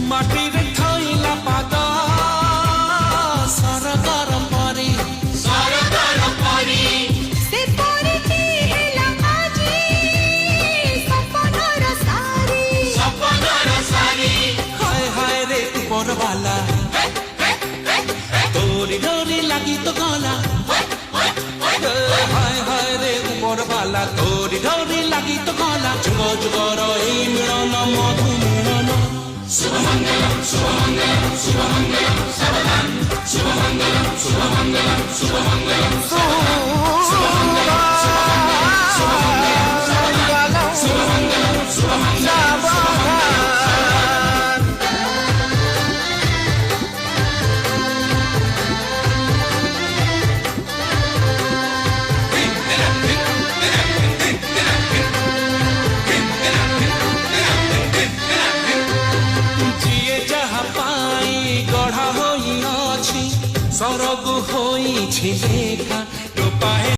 ମାଟିରେ ଥଇଲା ପାଦ ସରଗର ପରି ସେ ପରିଟି ହେଲା ଆଜି ସପନର ସାରି ହାୟ ହାୟ ରେ ଉପରବାଲା ତୋରି ଡୋରି ଲାଗି ତ ଗଲା হায় হায় রে উপরবালা তোরি ডোরি লাগি তো গলা যুগ যুগর এই মিলন মধু মিলন শুভমঙ্গলম শুভমঙ্গলম শুভমঙ্গলম সাবধান শুভমঙ্গলম শুভমঙ্গলম শুভমঙ্গলম শুভমঙ্গলম শুভমঙ্গলম সাবধান শুভমঙ্গলম শুভমঙ্গলম सरगु होई छि लेखा तो पाए